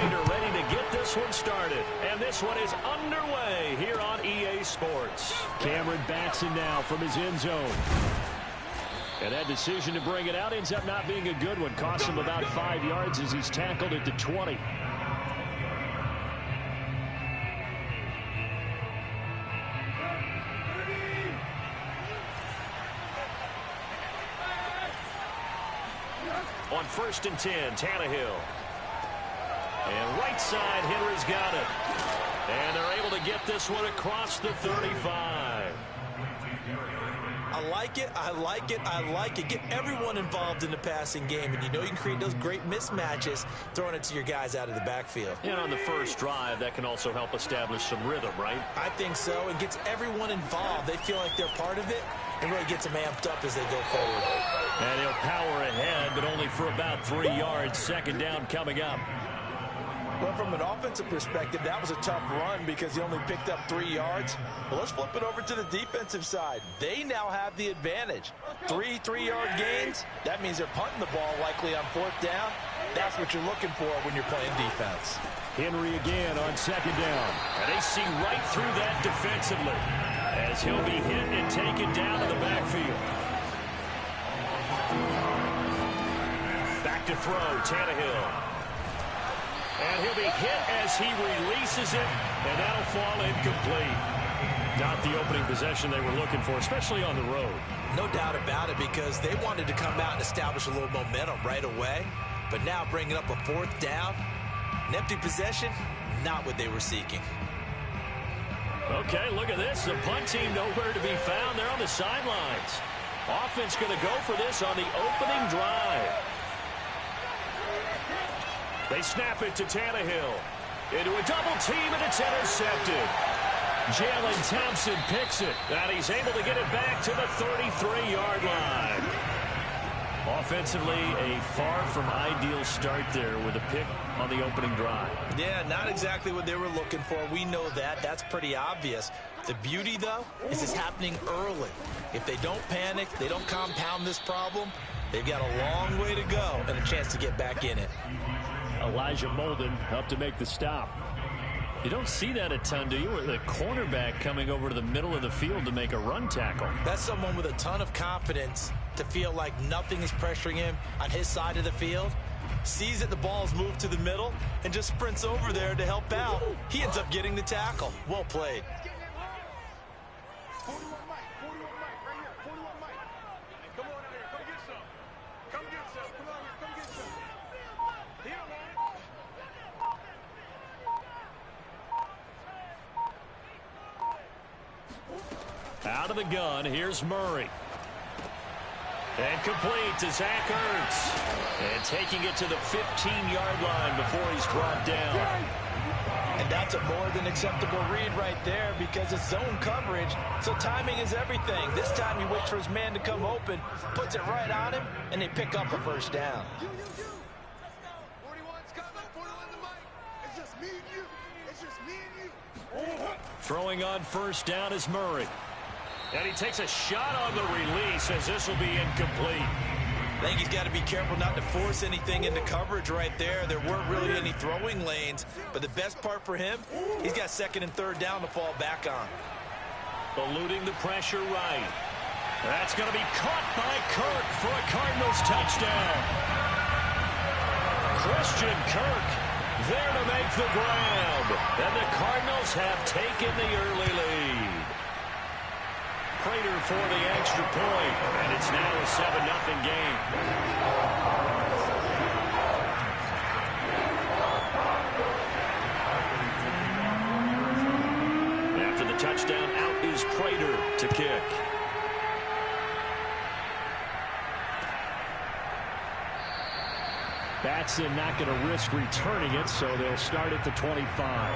Prater ready to get this one started. And this one is underway here on EA Sports. Cameron Batson now from his end zone. And that decision to bring it out ends up not being a good one. Costs him about 5 yards as he's tackled at the 20. On 1st and 10, Tannehill. And right side, Henry's got it. And they're able to get this one across the 35. I like it, I like it, I like it. Get everyone involved in the passing game, and you know you can create those great mismatches throwing it to your guys out of the backfield. And on the first drive, that can also help establish some rhythm, right? I think so. It gets everyone involved. They feel like they're part of it, and really gets them amped up as they go forward. And he'll power ahead, but only for about 3 yards. 2nd down coming up. Well, from an offensive perspective, that was a tough run because he only picked up 3 yards. Well, let's flip it over to the defensive side. They now have the advantage. 3-3-yard gains, that means they're punting the ball likely on 4th down. That's what you're looking for when you're playing defense. Henry again on 2nd down. And they see right through that defensively as he'll be hit and taken down to the backfield. Back to throw, Tannehill. And he'll be hit as he releases it, and that'll fall incomplete. Not the opening possession they were looking for, especially on the road. No doubt about it, because they wanted to come out and establish a little momentum right away. But now bringing up a 4th down, an empty possession, not what they were seeking. Okay, look at this. The punt team nowhere to be found. They're on the sidelines. Offense going to go for this on the opening drive. They snap it to Tannehill. Into a double team, and it's intercepted. Jalen Thompson picks it, and he's able to get it back to the 33-yard line. Offensively, a far from ideal start there with a pick on the opening drive. Yeah, not exactly what they were looking for. We know that. That's pretty obvious. The beauty, though, is it's happening early. If they don't panic, they don't compound this problem, they've got a long way to go and a chance to get back in it. Elijah Molden up to make the stop. You don't see that a ton, do you? The cornerback coming over to the middle of the field to make a run tackle. That's someone with a ton of confidence to feel like nothing is pressuring him on his side of the field. Sees that the ball's moved to the middle and just sprints over there to help out. He ends up getting the tackle. Well played. Out of the gun, here's Murray. And complete to Zach Ertz. And taking it to the 15-yard line before he's brought down. And that's a more than acceptable read right there because it's zone coverage, so timing is everything. This time he waits for his man to come open, puts it right on him, and they pick up a 1st down. Throwing on 1st down is Murray. And he takes a shot on the release as this will be incomplete. I think he's got to be careful not to force anything into coverage right there. There weren't really any throwing lanes, but the best part for him, he's got 2nd and 3rd down to fall back on. Eluding the pressure right. That's going to be caught by Kirk for a Cardinals touchdown. Christian Kirk there to make the grab. And the Cardinals have taken the early lead. Prater for the extra point, and it's now a 7-0 game. After the touchdown, out is Prater to kick. Batson not going to risk returning it, so they'll start at the 25.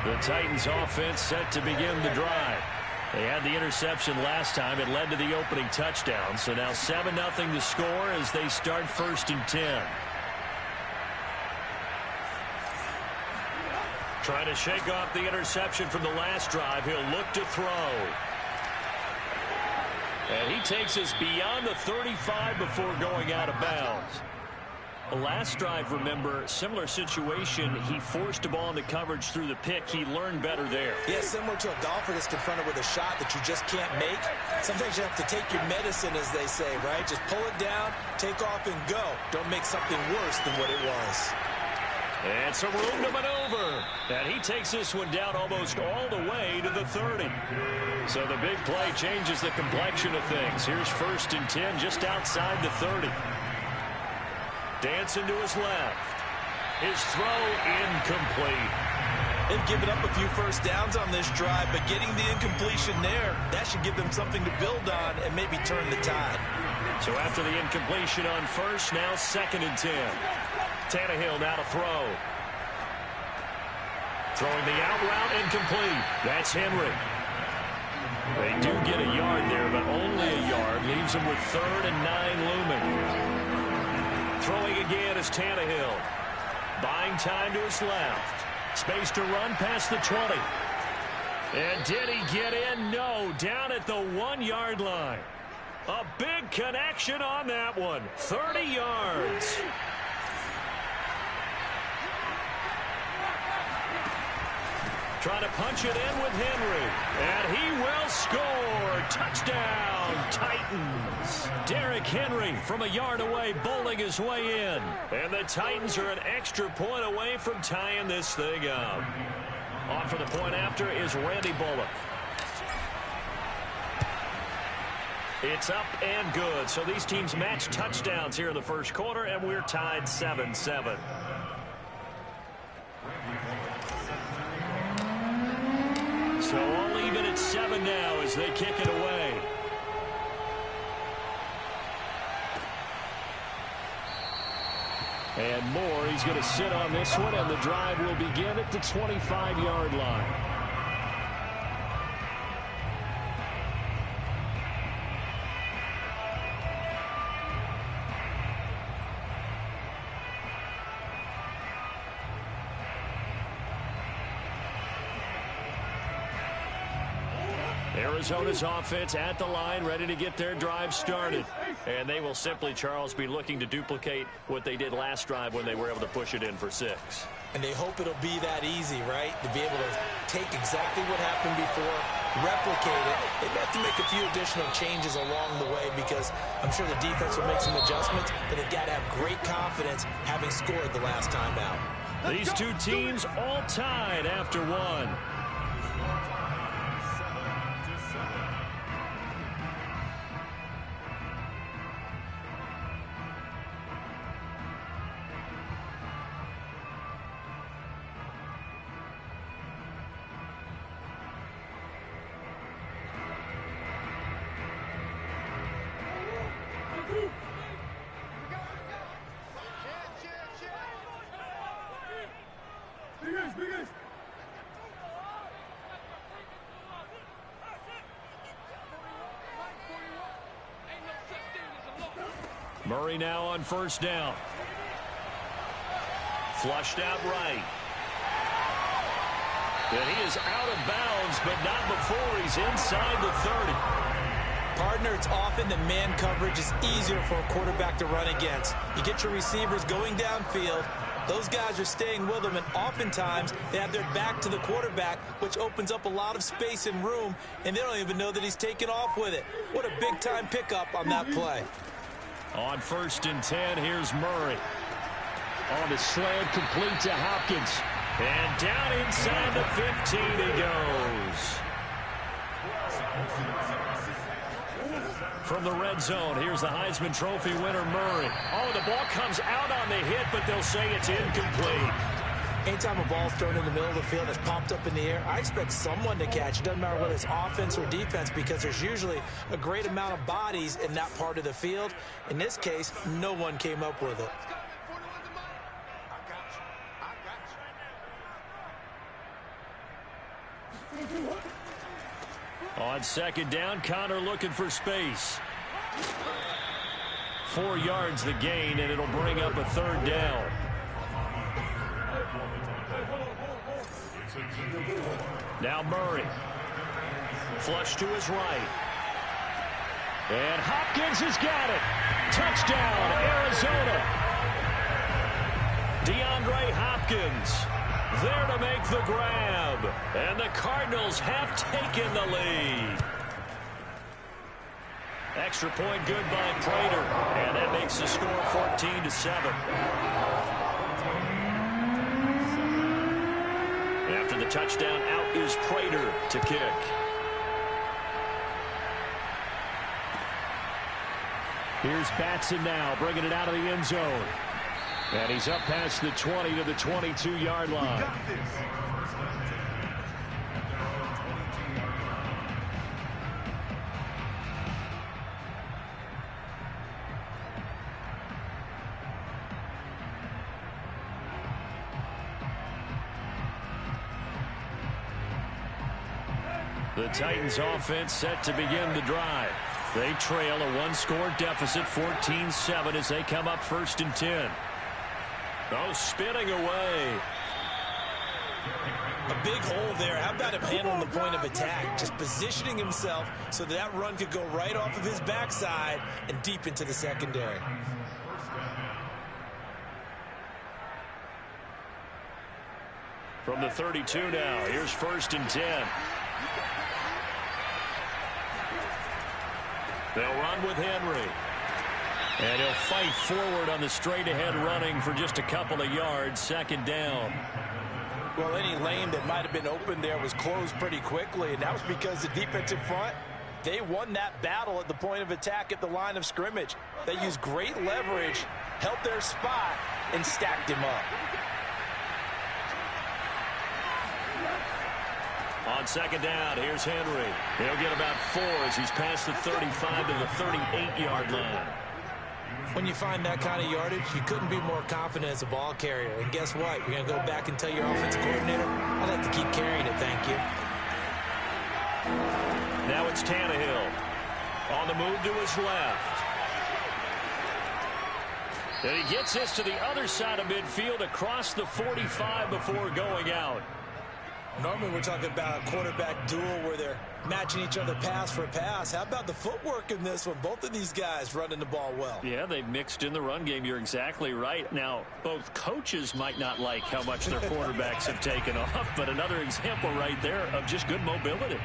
The Titans offense set to begin the drive. They had the interception last time. It led to the opening touchdown. So now 7-0 to score as they start 1st and 10. Trying to shake off the interception from the last drive. He'll look to throw. And he takes us beyond the 35 before going out of bounds. Last drive, remember, similar situation. He forced a ball into coverage through the pick. He learned better there. Yeah, similar to a golfer that's confronted with a shot that you just can't make. Sometimes you have to take your medicine, as they say, right? Just pull it down, take off, and go. Don't make something worse than what it was. And some room to maneuver. And he takes this one down almost all the way to the 30. So the big play changes the complexion of things. Here's 1st and 10 just outside the 30. Dancing to his left. His throw incomplete. They've given up a few first downs on this drive, but getting the incompletion there, that should give them something to build on and maybe turn the tide. So after the incompletion on 1st, now 2nd and 10. Tannehill now to throw. Throwing the out route incomplete. That's Henry. They do get a yard there, but only a yard. Leaves them with 3rd and 9 looming. Throwing again is Tannehill. Buying time to his left. Space to run past the 20. And did he get in? No. Down at the 1-yard line. A big connection on that one. 30 yards. Trying to punch it in with Henry. And he will score. Touchdown, Titans. Derrick Henry from a yard away, bowling his way in. And the Titans are an extra point away from tying this thing up. On for the point after is Randy Bullock. It's up and good. So these teams match touchdowns here in the first quarter, and we're tied 7-7. So all even at 7 now as they kick it away. And Moore, he's going to sit on this one, and the drive will begin at the 25-yard line. Arizona's offense at the line, ready to get their drive started. And they will simply, Charles, be looking to duplicate what they did last drive when they were able to push it in for 6. And they hope it'll be that easy, right? To be able to take exactly what happened before, replicate it. They have to make a few additional changes along the way because I'm sure the defense will make some adjustments, but they've got to have great confidence having scored the last time out. These two teams all tied after 1. Murray now on 1st down. Flushed out right. And he is out of bounds, but not before he's inside the 30. Partner, it's often that man coverage is easier for a quarterback to run against. You get your receivers going downfield. Those guys are staying with them, and oftentimes they have their back to the quarterback, which opens up a lot of space and room, and they don't even know that he's taken off with it. What a big-time pickup on that play. On 1st and 10, here's Murray. On the slant, complete to Hopkins. And down inside the 15 he goes. From the red zone, here's the Heisman Trophy winner, Murray. Oh, the ball comes out on the hit, but they'll say it's incomplete. Anytime a ball's thrown in the middle of the field that's popped up in the air, I expect someone to catch. It doesn't matter whether it's offense or defense because there's usually a great amount of bodies in that part of the field. In this case, no one came up with it. On 2nd down, Connor looking for space. 4 yards the gain, and it'll bring up a 3rd down. Now Murray. Flush to his right. And Hopkins has got it. Touchdown, Arizona. DeAndre Hopkins there to make the grab. And the Cardinals have taken the lead. Extra point good by Prater. And that makes the score 14-7. After the touchdown, out is Prater to kick. Here's Batson now, bringing it out of the end zone. And he's up past the 20 to the 22-yard line. The Titans offense set to begin the drive. They trail a one-score deficit, 14-7, as they come up 1st and 10. Oh, spinning away. A big hole there. How about him handling the point of attack? Just positioning himself so that run could go right off of his backside and deep into the secondary. From the 32 now, here's 1st and 10. They'll run with Henry. And he'll fight forward on the straight-ahead running for just a couple of yards. 2nd down. Well, any lane that might have been open there was closed pretty quickly, and that was because the defensive front, they won that battle at the point of attack at the line of scrimmage. They used great leverage, held their spot, and stacked him up. On 2nd down, here's Henry. He'll get about 4 as he's past the 35 to the 38-yard line. When you find that kind of yardage, you couldn't be more confident as a ball carrier. And guess what? You're going to go back and tell your offensive coordinator, I'd like to keep carrying it, thank you. Now it's Tannehill. On the move to his left. And he gets this to the other side of midfield across the 45 before going out. Normally we're talking about a quarterback duel where they're matching each other pass for pass. How about the footwork in this one? Both of these guys running the ball well. Yeah, they've mixed in the run game. You're exactly right. Now, both coaches might not like how much their quarterbacks have taken off, but another example right there of just good mobility.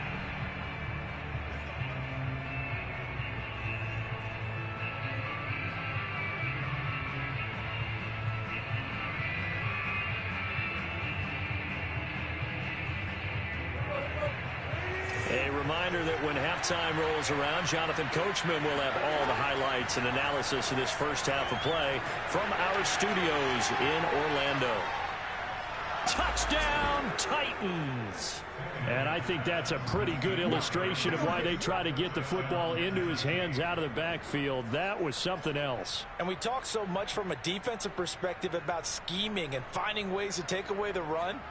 A reminder that when halftime rolls around, Jonathan Coachman will have all the highlights and analysis of this first half of play from our studios in Orlando. Touchdown, Titans! And I think that's a pretty good illustration of why they try to get the football into his hands out of the backfield. That was something else. And we talk so much from a defensive perspective about scheming and finding ways to take away the run.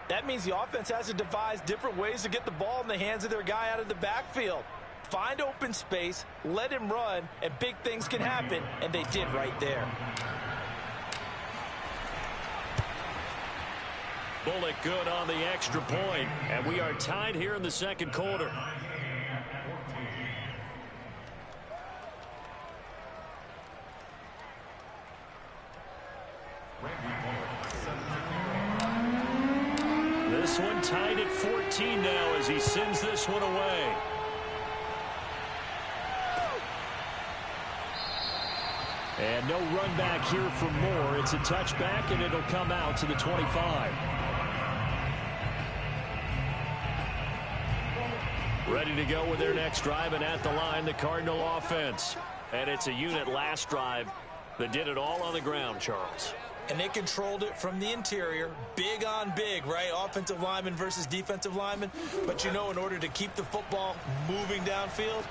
That means the offense has to devise different ways to get the ball in the hands of their guy out of the backfield. Find open space, let him run, and big things can happen, and they did right there. Bullock good on the extra point, and we are tied here in the second quarter. This one tied at 14 now as he sends this one away. And no run back here for Moore. It's a touchback, and it'll come out to the 25. Ready to go with their next drive, and at the line, the Cardinal offense. And it's a unit last drive that did it all on the ground, Charles. And they controlled it from the interior, big on big, right? Offensive lineman versus defensive lineman. But, you know, in order to keep the football moving downfield,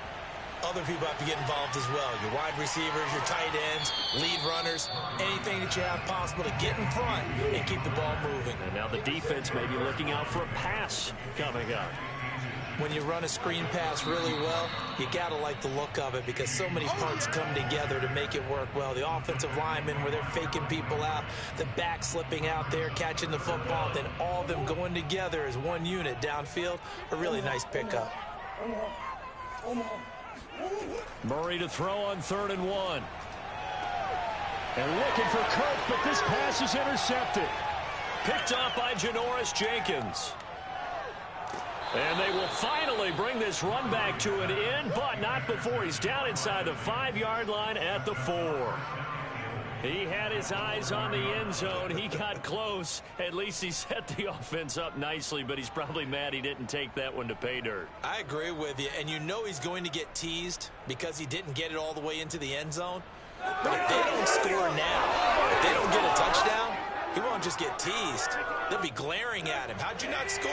other people have to get involved as well. Your wide receivers, your tight ends, lead runners, anything that you have possible to get in front and keep the ball moving. And now the defense may be looking out for a pass coming up. When you run a screen pass really well, you got to like the look of it because so many parts come together to make it work well. The offensive linemen, where they're faking people out, the back slipping out there, catching the football, then all of them going together as one unit downfield, a really nice pickup. Murray to throw on 3rd and 1. And looking for Kirk, but this pass is intercepted. Picked off by Janoris Jenkins. And they will finally bring this run back to an end, but not before he's down inside the 5-yard line at the 4. He had his eyes on the end zone. He got close. At least he set the offense up nicely, but he's probably mad he didn't take that one to pay dirt. I agree with you, and you know he's going to get teased because he didn't get it all the way into the end zone. But if they don't score now, if they don't get a touchdown, he won't just get teased. They'll be glaring at him. How'd you not score?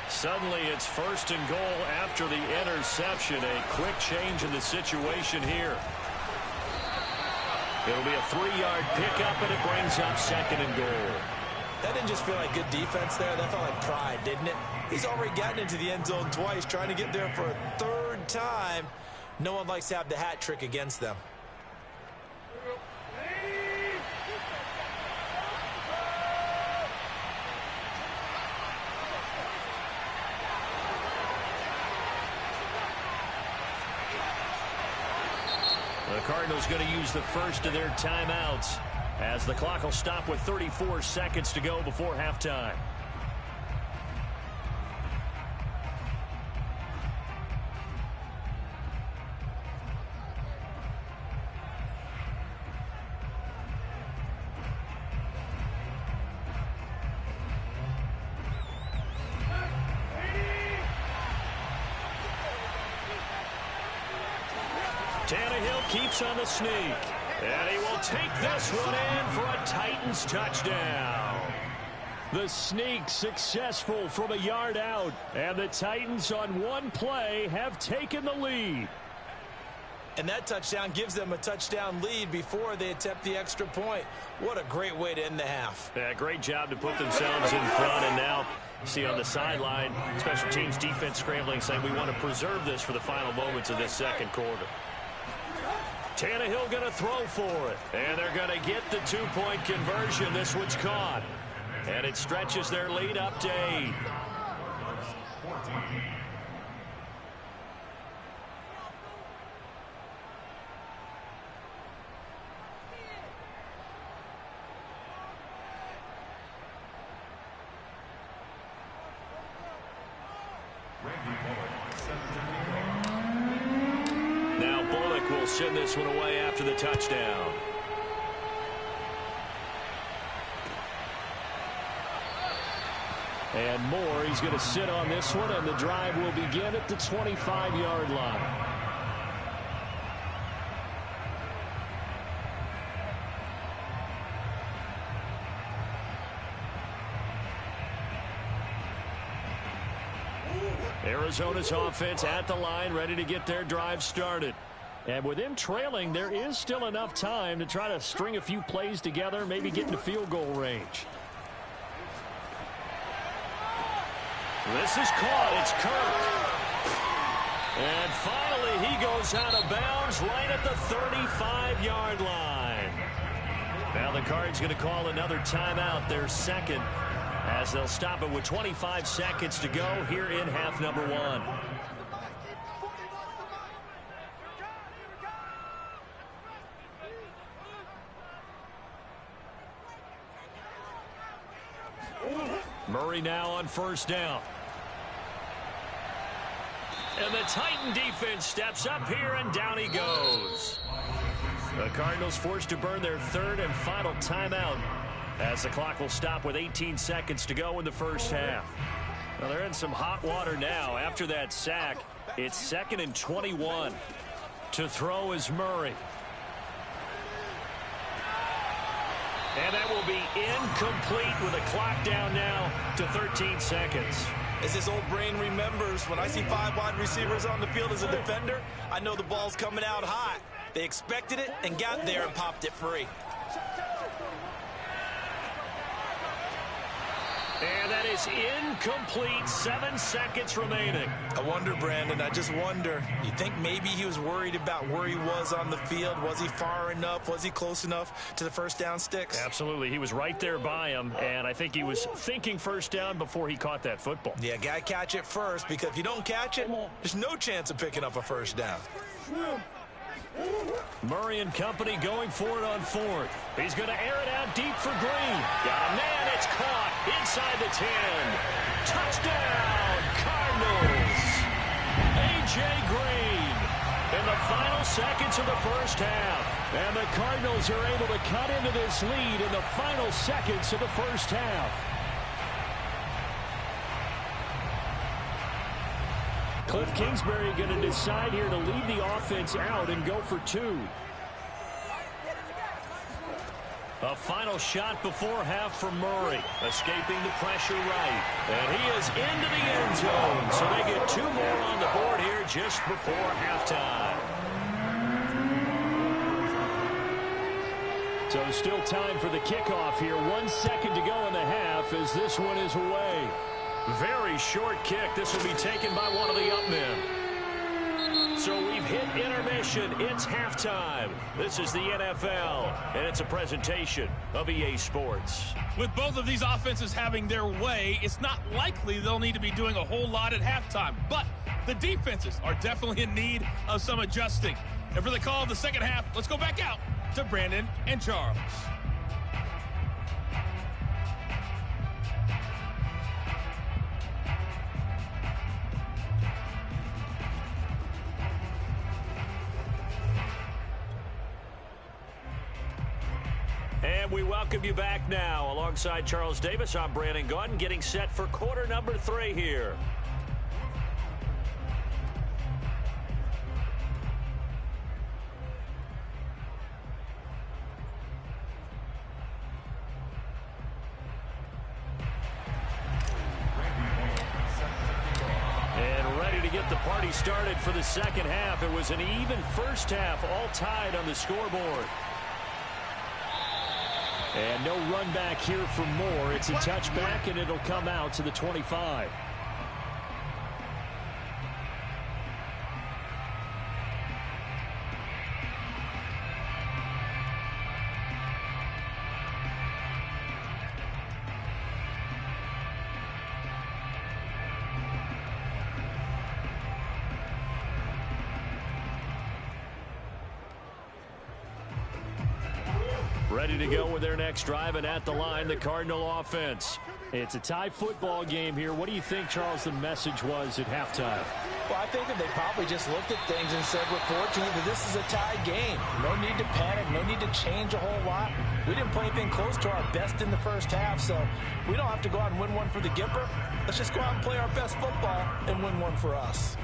Suddenly it's 1st and goal after the interception. A quick change in the situation here. It'll be a 3-yard pickup, and it brings up 2nd and goal. That didn't just feel like good defense there. That felt like pride, didn't it? He's already gotten into the end zone twice, trying to get there for a 3rd time. No one likes to have the hat trick against them. The Cardinals going to use the first of their timeouts as the clock will stop with 34 seconds to go before halftime. Tannehill keeps on the sneak. And he will take this one in for a Titans touchdown. The sneak successful from a yard out. And the Titans on one play have taken the lead. And that touchdown gives them a touchdown lead before they attempt the extra point. What a great way to end the half. Yeah, great job to put themselves in front. And now, see on the sideline, special teams defense scrambling, saying we want to preserve this for the final moments of this second quarter. Tannehill going to throw for it. And they're going to get the 2-point conversion. This one's caught. And it stretches their lead up to 8. Now Bullock will send this one away after the touchdown. And Moore, he's going to sit on this one, and the drive will begin at the 25-yard line. Arizona's offense at the line, ready to get their drive started. And with them trailing, there is still enough time to try to string a few plays together, maybe get into field goal range. This is caught. It's Kirk. And finally, he goes out of bounds right at the 35-yard line. Now the Cards going to call another timeout, their second, as they'll stop it with 25 seconds to go here in half number 1. Murray now on first down. And the Titan defense steps up here, and down he goes. The Cardinals forced to burn their third and final timeout as the clock will stop with 18 seconds to go in the first half. Well, they're in some hot water now. After that sack, it's 2nd and 21. To throw is Murray. And that will be incomplete with a clock down now to 13 seconds. As his old brain remembers, when I see 5 wide receivers on the field as a defender, I know the ball's coming out hot. They expected it and got there and popped it free. And that is incomplete. 7 seconds remaining. I wonder, Brandon, I just wonder. You think maybe he was worried about where he was on the field? Was he far enough? Was he close enough to the first down sticks? Absolutely. He was right there by him, and I think he was thinking first down before he caught that football. Yeah, got to catch it first, because if you don't catch it, there's no chance of picking up a first down. Murray and company going for it on fourth. He's going to air it out deep for Green. Got a man. It's caught inside the 10. Touchdown, Cardinals. A.J. Green in the final seconds of the first half. And the Cardinals are able to cut into this lead in the final seconds of the first half. Cliff Kingsbury going to decide here to leave the offense out and go for two. A final shot before half for Murray, escaping the pressure right. And he is into the end zone, so they get two more on the board here just before halftime. So still time for the kickoff here. 1 second to go in the half as this one is away. Very short kick. This will be taken by one of the up men. So we've hit intermission. It's halftime. This is the NFL, and it's a presentation of EA Sports. With both of these offenses having their way, it's not likely they'll need to be doing a whole lot at halftime. But the defenses are definitely in need of some adjusting. And for the call of the second half, let's go back out to Brandon and Charles. And we welcome you back now. Alongside Charles Davis, I'm Brandon Gaudin, getting set for quarter number 3 here. And ready to get the party started for the second half. It was an even first half, all tied on the scoreboard. And no run back here for Moore. It's a touchback, and it'll come out to the 25. Ready to go with their next drive, and at the line, the Cardinal offense. It's a tie football game here. What do you think, Charles, the message was at halftime? Well, I think that they probably just looked at things and said, we're fortunate that this is a tie game. No need to panic, no need to change a whole lot. We didn't play anything close to our best in the first half, so we don't have to go out and win one for the Gipper. Let's just go out and play our best football and win one for us.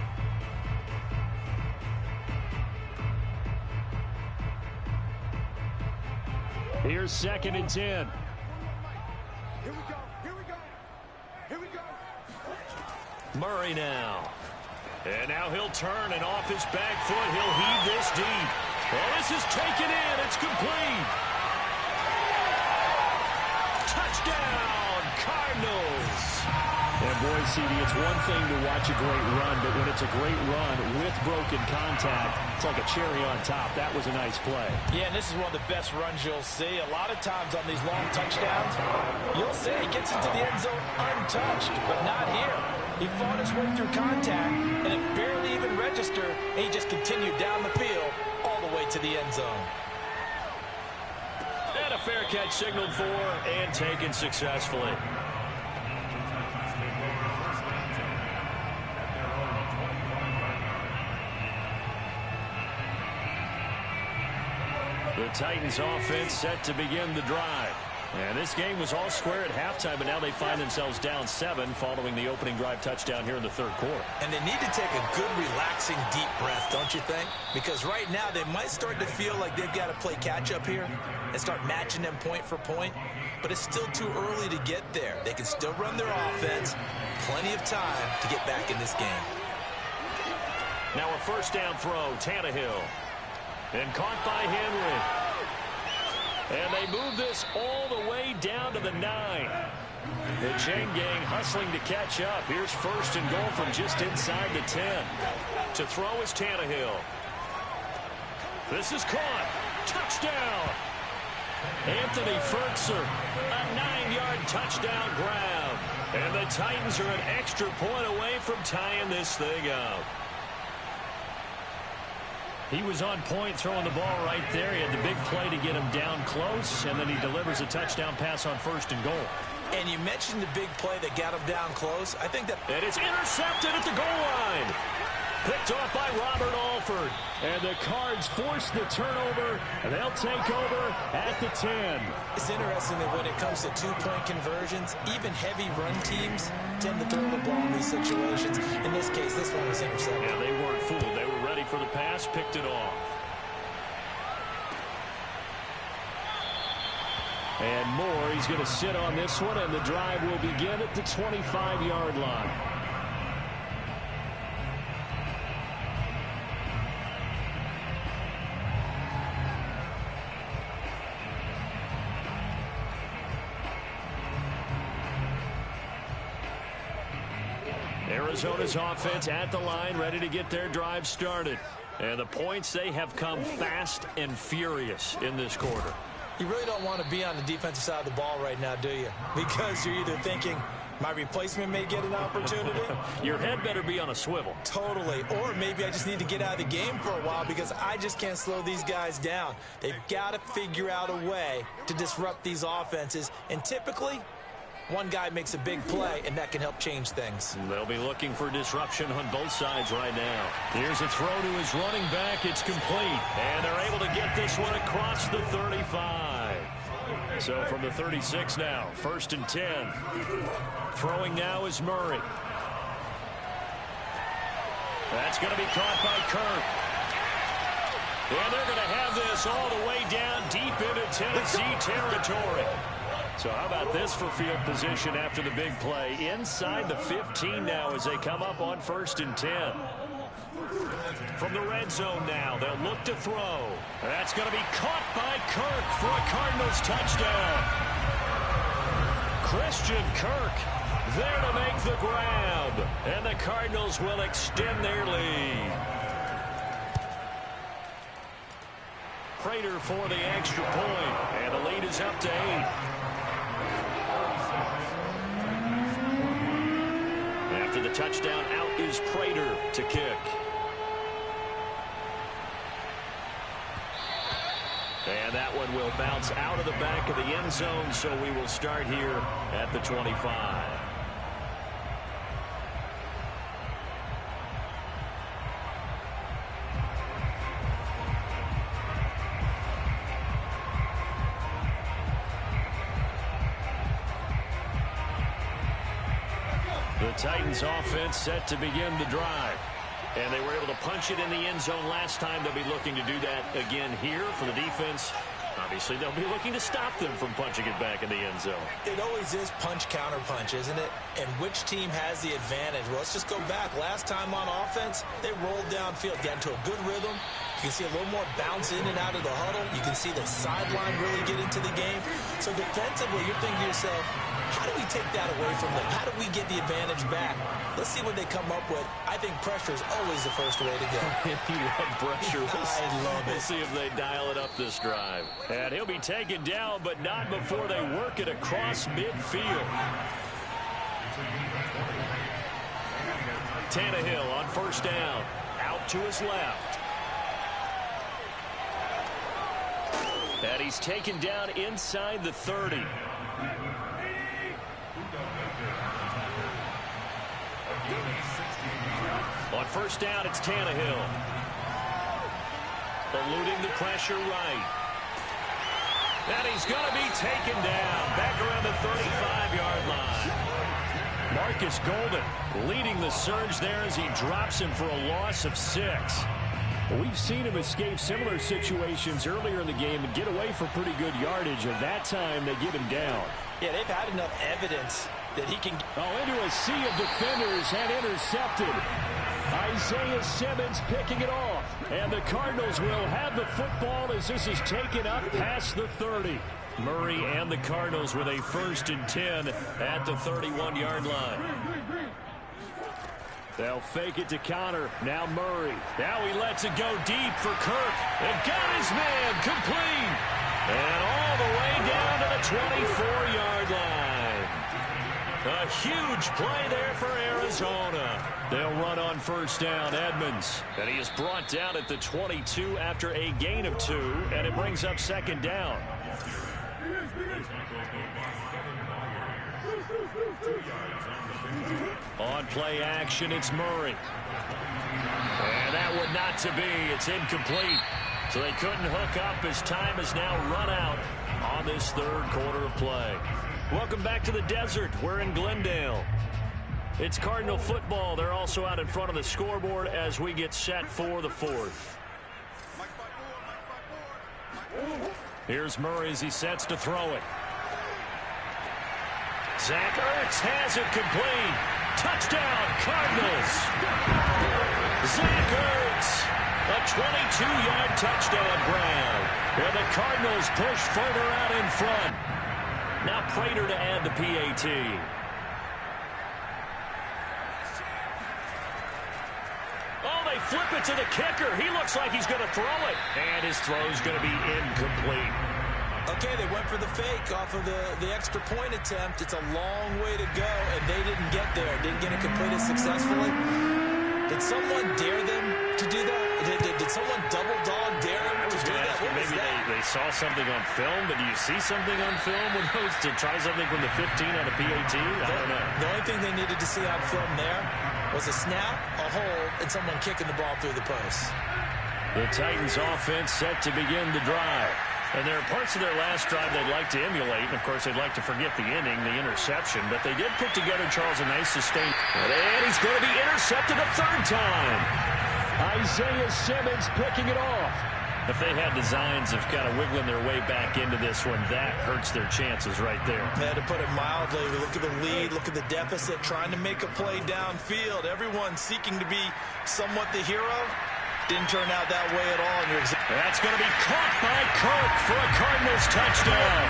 Here's 2nd and 10. Here we go. Here we go. Here we go. Murray now. And now he'll turn, and off his back foot, he'll heave this deep. Well, this is taken in. It's complete. Touchdown, Cardinals. And boy, CD, it's one thing to watch a great run, but when it's a great run with broken contact, it's like a cherry on top. That was a nice play. Yeah, and this is one of the best runs you'll see. A lot of times on these long touchdowns, you'll see he gets into the end zone untouched, but not here. He fought his way through contact, and it barely even registered, and he just continued down the field all the way to the end zone. And a fair catch signaled for and taken successfully. The Titans offense set to begin the drive. And this game was all square at halftime, but now they find themselves down 7 following the opening drive touchdown here in the third quarter. And they need to take a good, relaxing, deep breath, don't you think? Because right now they might start to feel like they've got to play catch-up here and start matching them point for point. But it's still too early to get there. They can still run their offense. Plenty of time to get back in this game. Now a first down throw, Tannehill. And caught by Henry. And they move this all the way down to the 9. The chain gang hustling to catch up. Here's first and goal from just inside the 10. To throw is Tannehill. This is caught. Touchdown. Anthony Ferkser, a 9-yard touchdown grab. And the Titans are an extra point away from tying this thing up. He was on point throwing the ball right there. He had the big play to get him down close, and then he delivers a touchdown pass on 1st and goal. And you mentioned the big play that got him down close. I think that... And it's intercepted at the goal line. Picked off by Robert Alford. And the Cards force the turnover. And they'll take over at the 10. It's interesting that when it comes to two-point conversions, even heavy run teams tend to throw the ball in these situations. In this case, this one was intercepted. Yeah, they weren't fooled. They were ready for the pass, picked it off. And Moore, he's going to sit on this one, and the drive will begin at the 25-yard line. Arizona's offense at the line, ready to get their drive started. And the points, they have come fast and furious in this quarter. You really don't want to be on the defensive side of the ball right now, do you? Because you're either thinking, my replacement may get an opportunity. Your head better be on a swivel. Totally. Or maybe I just need to get out of the game for a while because I just can't slow these guys down. They've got to figure out a way to disrupt these offenses. And typically, one guy makes a big play, and that can help change things. They'll be looking for disruption on both sides right now. Here's a throw to his running back. It's complete. And they're able to get this one across the 35. So from the 36 now, 1st and 10. Throwing now is Murray. That's going to be caught by Kirk. And they're going to have this all the way down deep into Tennessee territory. So how about this for field position after the big play? Inside the 15 now as they come up on 1st and 10. From the red zone now, they'll look to throw. That's going to be caught by Kirk for a Cardinals touchdown. Christian Kirk there to make the grab. And the Cardinals will extend their lead. Prater for the extra point. And the lead is up to 8. After the touchdown, out is Prater to kick. And that one will bounce out of the back of the end zone, so we will start here at the 25. The Titans offense set to begin the drive. And they were able to punch it in the end zone last time. They'll be looking to do that again here for the defense. Obviously, they'll be looking to stop them from punching it back in the end zone. It always is punch-counter-punch, isn't it? And which team has the advantage? Well, let's just go back. Last time on offense, they rolled downfield, got into a good rhythm. You can see a little more bounce in and out of the huddle. You can see the sideline really get into the game. So defensively, you're thinking to yourself, how do we take that away from them? How do we get the advantage back? Let's see what they come up with. I think pressure is always the first way to go. You love pressure. I love it. We'll see if they dial it up this drive. And he'll be taken down, but not before they work it across midfield. Tannehill on 1st down. Out to his left. And he's taken down inside the 30. On 1st down, it's Tannehill. Eluding the pressure right. And he's going to be taken down back around the 35-yard line. Marcus Golden leading the surge there as he drops him for a loss of 6. We've seen him escape similar situations earlier in the game and get away for pretty good yardage, and that time they get him down. Yeah, they've had enough evidence that he can... Into a sea of defenders and intercepted. Isaiah Simmons picking it off. And the Cardinals will have the football as this is taken up past the 30. Murray and the Cardinals with a 1st and 10 at the 31-yard line. They'll fake it to counter. Now Murray. Now he lets it go deep for Kirk. And got his man complete. And all the way down to the 24-yard line. A huge play there for Arizona. They'll run on first down, Edmonds. And he is brought down at the 22 after a gain of 2, and it brings up second down. On play action, it's Murray. And that would not to be. It's incomplete. So they couldn't hook up as time has now run out on this third quarter of play. Welcome back to the desert. We're in Glendale. It's Cardinal football. They're also out in front of the scoreboard as we get set for the fourth. Here's Murray as he sets to throw it. Zach Ertz has it complete. Touchdown, Cardinals. Zach Ertz, a 22-yard touchdown grab. And the Cardinals push further out in front. Now Prater to add the PAT. Oh, they flip it to the kicker. He looks like he's going to throw it. And his throw is going to be incomplete. Okay, they went for the fake off of the extra point attempt. It's a long way to go, and they didn't get there. Didn't get it completed successfully. Did someone dare them to do that? Did someone double dog dare them to do that? What maybe they saw something on film, but do you see something on film when those to try something from the 15 on a PAT? I don't know. The only thing they needed to see on film there was a snap, a hold, and someone kicking the ball through the post. The Titans offense set to begin the drive. And there are parts of their last drive they'd like to emulate. And, of course, they'd like to forget the inning, the interception. But they did put together, Charles, a nice sustained. And he's going to be intercepted a third time. Isaiah Simmons picking it off. If they had designs of kind of wiggling their way back into this one, that hurts their chances right there. Yeah, to put it mildly, look at the lead, look at the deficit, trying to make a play downfield. Everyone seeking to be somewhat the hero. Didn't turn out that way at all. That's going to be caught by Kirk for a Cardinals touchdown.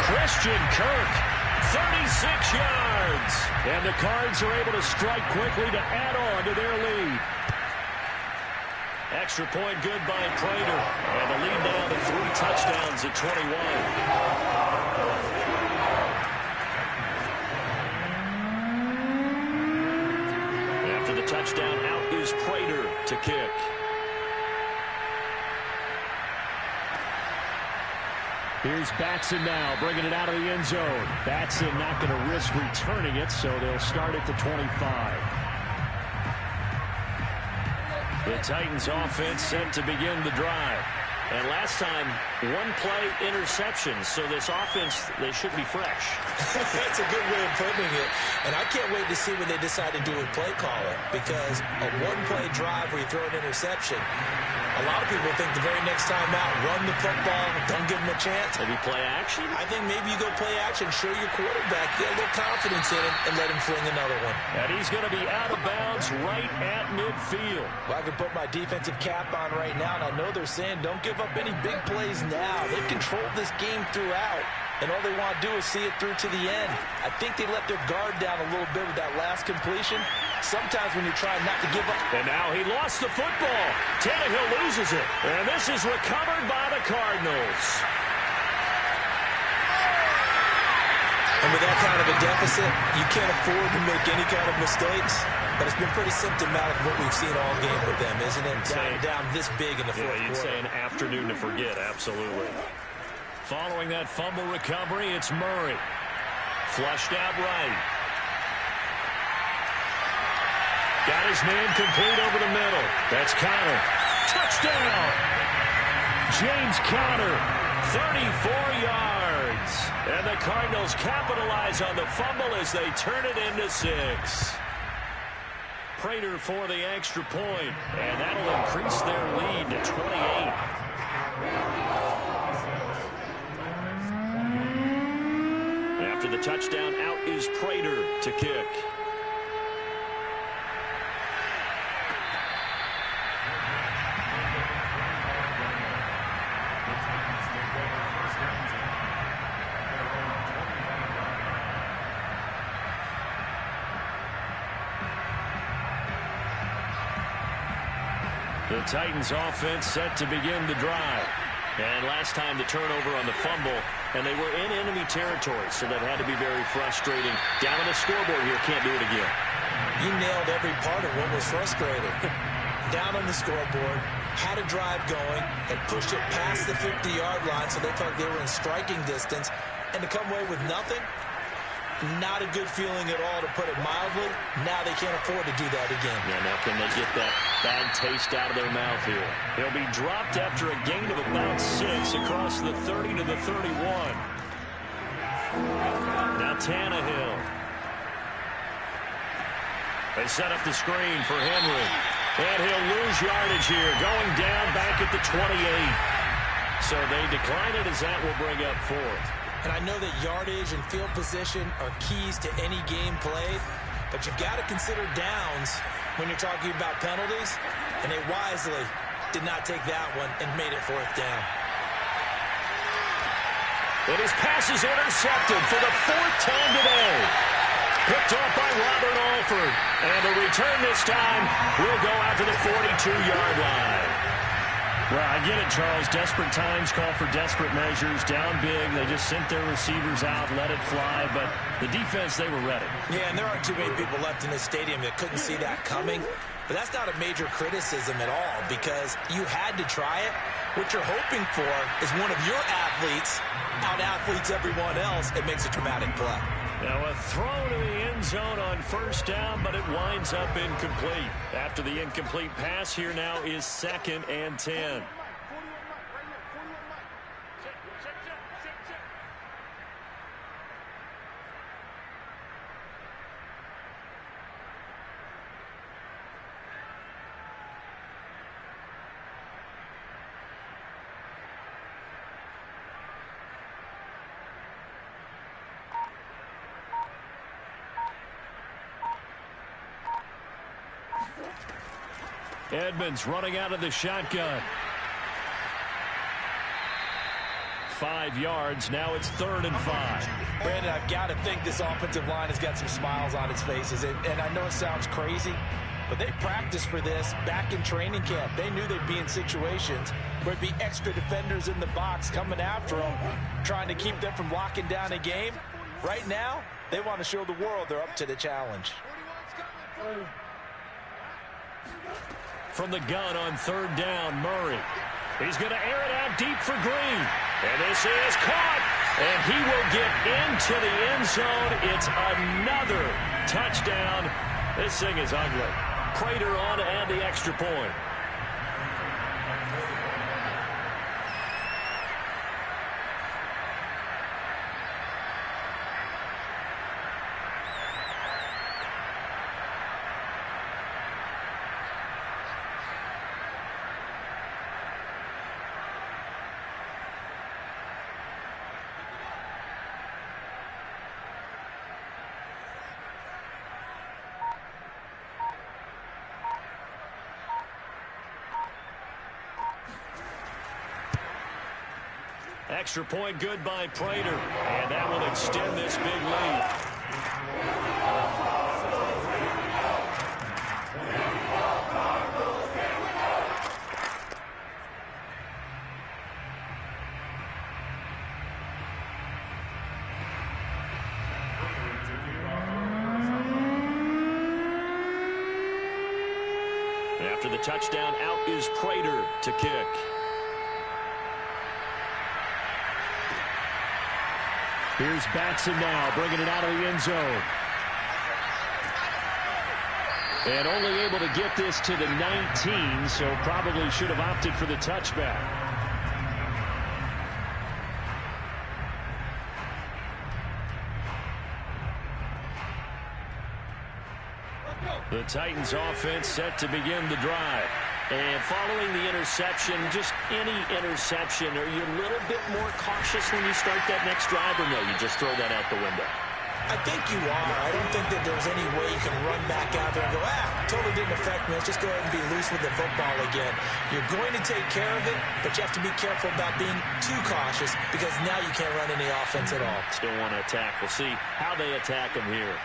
Christian Kirk, 36 yards. And the Cards are able to strike quickly to add on to their lead. Extra point good by Prater. And the lead now to 3 touchdowns at 21. The touchdown, out is Prater to kick. Here's Batson now, bringing it out of the end zone. Batson not going to risk returning it, so they'll start at the 25. The Titans offense set to begin the drive. And last time, 1-play interception. So this offense, they should be fresh. That's a good way of putting it. And I can't wait to see what they decide to do with play calling. Because a 1-play drive where you throw an interception, a lot of people think the very next time out, run the football, don't give them a chance. Maybe play action? I think maybe you go play action, show your quarterback, get a little confidence in it, and let him fling another one. And he's going to be out of bounds right at midfield. Well, I can put my defensive cap on right now, and I know they're saying don't give up any big plays now. They've controlled this game throughout, and all they want to do is see it through to the end. I think they let their guard down a little bit with that last completion. Sometimes when you're trying not to give up. And now he lost the football. Tannehill loses it. And this is recovered by the Cardinals. And with that kind of a deficit, you can't afford to make any kind of mistakes. But it's been pretty symptomatic of what we've seen all game with them, isn't it? Down this big in the fourth quarter. You'd say an afternoon to forget, absolutely. Following that fumble recovery, it's Murray. Flushed out right. Got his man complete over the middle. That's Conner. Touchdown! James Conner, 34 yards. And the Cardinals capitalize on the fumble as they turn it into 6. Prater for the extra point, and that'll increase their lead to 28. After the touchdown, out is Prater to kick. The Titans offense set to begin the drive. And last time the turnover on the fumble, And they were in enemy territory, so that had to be very frustrating. Down on the scoreboard here, can't do it again. You nailed every part of what was frustrating. Down on the scoreboard, had a drive going, and pushed it past the 50-yard line so they felt they were in striking distance. And to come away with nothing, not a good feeling at all, to put it mildly. Now they can't afford to do that again. Yeah, now can they get that bad taste out of their mouth here? He'll be dropped after a gain of about 6 across the 30 to the 31. Now Tannehill. They set up the screen for Henry. And he'll lose yardage here, going down back at the 28. So they decline it as that will bring up 4th. And I know that yardage and field position are keys to any game played, but you've got to consider downs when you're talking about penalties, and they wisely did not take that one and made it 4th down. And his pass is intercepted for the 4th time today. Picked off by Robert Alford. And the return this time will go out to the 42-yard line. Well, I get it, Charles. Desperate times call for desperate measures. Down big. They just sent their receivers out, let it fly. But the defense, they were ready. Yeah, and there aren't too many people left in this stadium that couldn't see that coming. But that's not a major criticism at all, because you had to try it. What you're hoping for is one of your athletes out-athletes everyone else and makes a dramatic play. Now a throw to the end zone on 1st down, but it winds up incomplete. After the incomplete pass, here now is 2nd and 10. Edmonds running out of the shotgun. 5 yards. Now it's 3rd and 5. Brandon, I've got to think this offensive line has got some smiles on its faces. And I know it sounds crazy, but they practiced for this back in training camp. They knew they'd be in situations where it'd be extra defenders in the box coming after them, trying to keep them from locking down a game. Right now, they want to show the world they're up to the challenge. From the gun on 3rd down, Murray. He's going to air it out deep for Green. And this is caught. And he will get into the end zone. It's another touchdown. This thing is ugly. Prater on to add the extra point. Extra point good by Prater. And that will extend this big lead. After the touchdown, out is Prater to kick. Here's Batson now, bringing it out of the end zone. And only able to get this to the 19, so probably should have opted for the touchback. The Titans offense set to begin the drive. And following the interception, just any interception, are you a little bit more cautious when you start that next drive, or no, you just throw that out the window? I think you are. I don't think that there's any way you can run back out there and go, totally didn't affect me. Let's just go ahead and be loose with the football again. You're going to take care of it, but you have to be careful about being too cautious, because now you can't run any offense at all. Still want to attack. We'll see how they attack him here.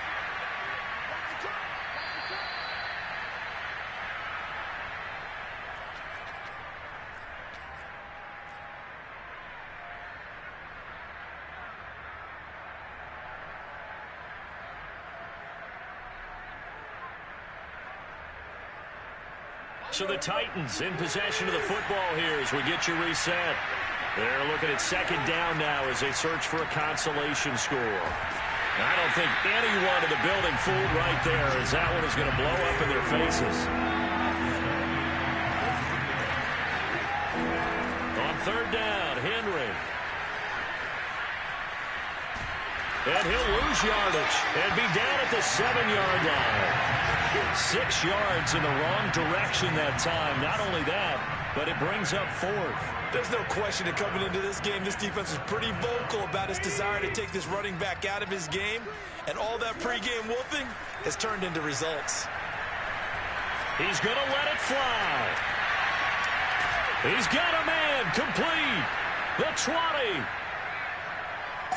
So the Titans in possession of the football here as we get you reset. They're looking at second down now as they search for a consolation score. I don't think anyone in the building fooled right there as that one is going to blow up in their faces. On third down, Henry. And he'll lose yardage and be down at the 7-yard line. 6 yards in the wrong direction that time. Not only that, but it brings up fourth. There's no question that coming into this game, this defense is pretty vocal about its desire to take this running back out of his game. And all that pregame wolfing has turned into results. He's going to let it fly. He's got a man complete. The 20.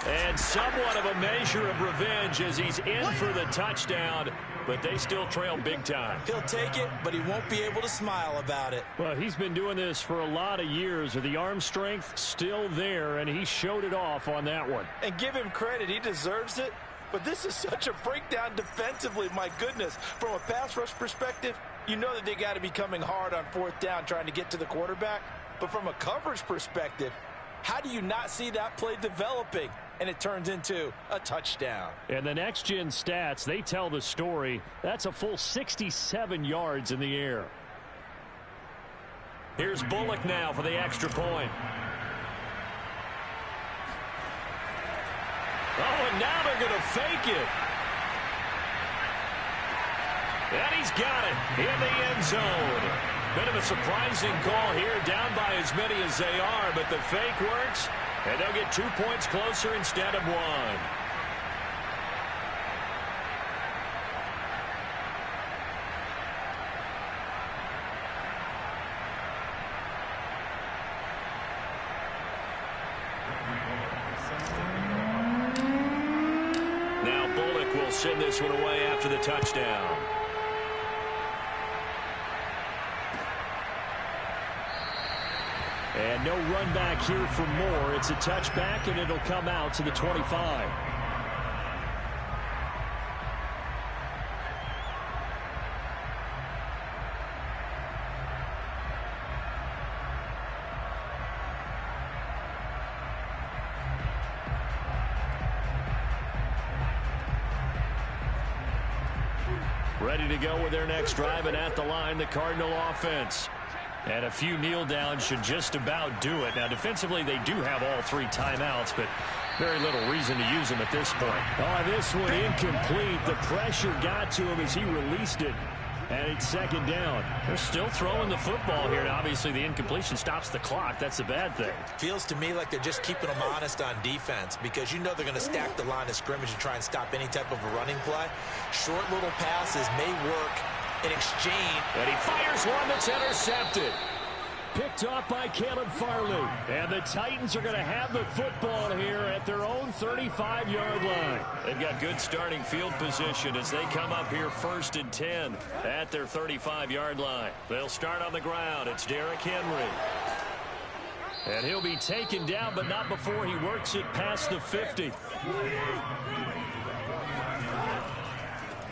And somewhat of a measure of revenge as he's in for the touchdown, but they still trail big time. He'll take it, but he won't be able to smile about it. Well, he's been doing this for a lot of years with the arm strength still there, and he showed it off on that one. And give him credit, he deserves it. But this is such a breakdown defensively, my goodness. From a pass rush perspective, you know that they got to be coming hard on fourth down trying to get to the quarterback. But from a coverage perspective, how do you not see that play developing? And it turns into a touchdown. And the next-gen stats, they tell the story. That's a full 67 yards in the air. Here's Bullock now for the extra point. Oh, and now they're going to fake it. And he's got it in the end zone. Bit of a surprising call here, down by as many as they are, but the fake works. And they'll get 2 points closer instead of 1. Now Bullock will send this one away after the touchdown. And no run back here for more. It's a touchback, and it'll come out to the 25. Ready to go with their next drive, and at the line, the Cardinal offense. And a few kneel downs should just about do it. Now, defensively, they do have all 3 timeouts, but very little reason to use them at this point. Oh, this one incomplete. The pressure got to him as he released it. And it's second down. They're still throwing the football here. And obviously, the incompletion stops the clock. That's a bad thing. Feels to me like they're just keeping them honest on defense because you know they're going to stack the line of scrimmage and try and stop any type of a running play. Short little passes may work in exchange. And he fires one that's intercepted. Picked off by Caleb Farley. And the Titans are going to have the football here at their own 35-yard line. They've got good starting field position as they come up here 1st and 10 at their 35-yard line. They'll start on the ground. It's Derrick Henry. And he'll be taken down, but not before he works it past the 50.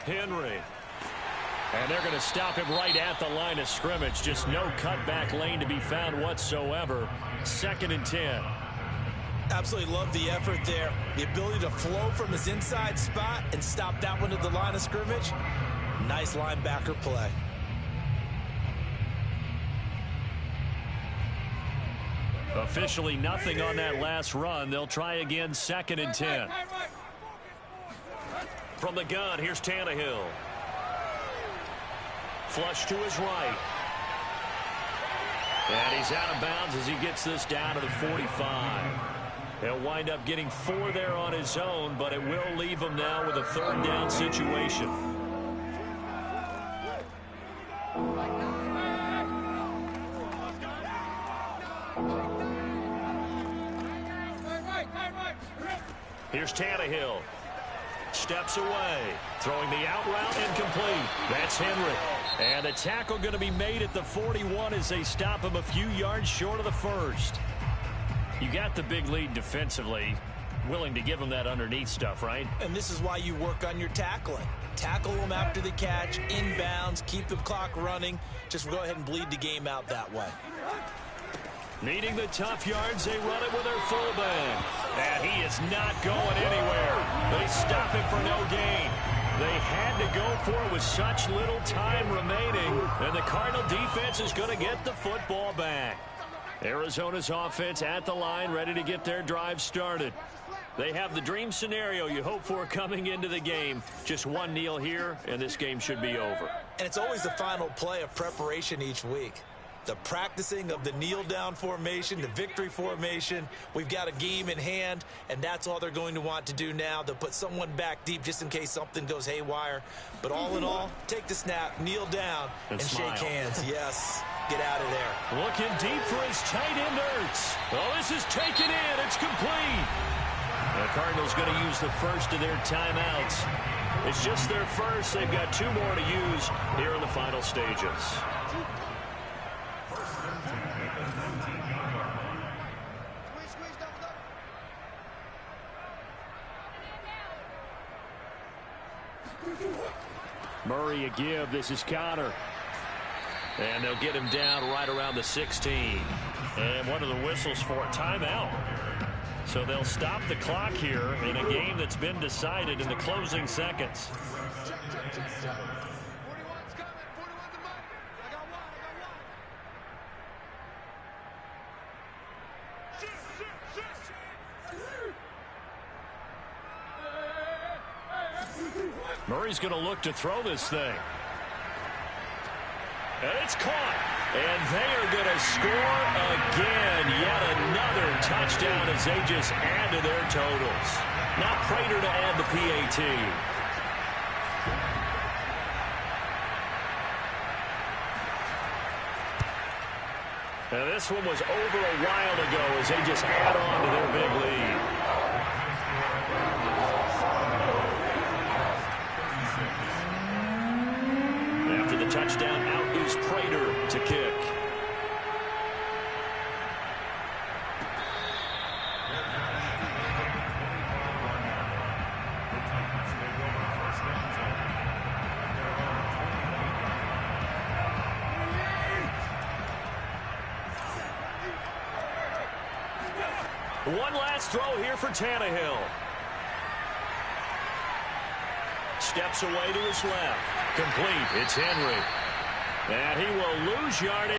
Henry. And they're going to stop him right at the line of scrimmage. Just no cutback lane to be found whatsoever. 2nd and 10. Absolutely love the effort there. The ability to flow from his inside spot and stop that one at the line of scrimmage. Nice linebacker play. Officially nothing on that last run. They'll try again 2nd and 10. From the gun, here's Tannehill. Flush to his right. And he's out of bounds as he gets this down to the 45. He'll wind up getting 4 there on his own, but it will leave him now with a 3rd down situation. Here's Tannehill. Steps away. Throwing the out route incomplete. That's Henry. And the tackle going to be made at the 41 as they stop him a few yards short of the 1st. You got the big lead defensively. willing to give them that underneath stuff, right? And this is why you work on your tackling. Tackle them after the catch, inbounds, keep the clock running. Just go ahead and bleed the game out that way. Needing the tough yards, they run it with their fullback. And he is not going anywhere. They stop him for no gain. They had to go for it with such little time remaining. And the Cardinal defense is going to get the football back. Arizona's offense at the line, ready to get their drive started. They have the dream scenario you hope for coming into the game. Just one kneel here, and this game should be over. And it's always the final play of preparation each week. The practicing of the kneel-down formation, the victory formation. We've got a game in hand, and that's all they're going to want to do now. They'll put someone back deep just in case something goes haywire. But all in all, take the snap, kneel down, and shake hands. Yes, get out of there. Looking deep for his tight end, Ertz. Well, this is taken in. It's complete. The Cardinals going to use the first of their timeouts. It's just their first. They've got 2 more to use here in the final stages. Murray a give. This is Connor. And they'll get him down right around the 16. And one of the whistles for a timeout. So they'll stop the clock here in a game that's been decided in the closing seconds. Murray's going to look to throw this thing. And it's caught. And they are going to score again. Yet another touchdown as they just add to their totals. Now Prater to add the PAT. Now this one was over a while ago as they just add on to their big lead. After the touchdown, out is Prater to kick. One last throw here for Tannehill. Steps away to his left. Complete. It's Henry. And he will lose yardage.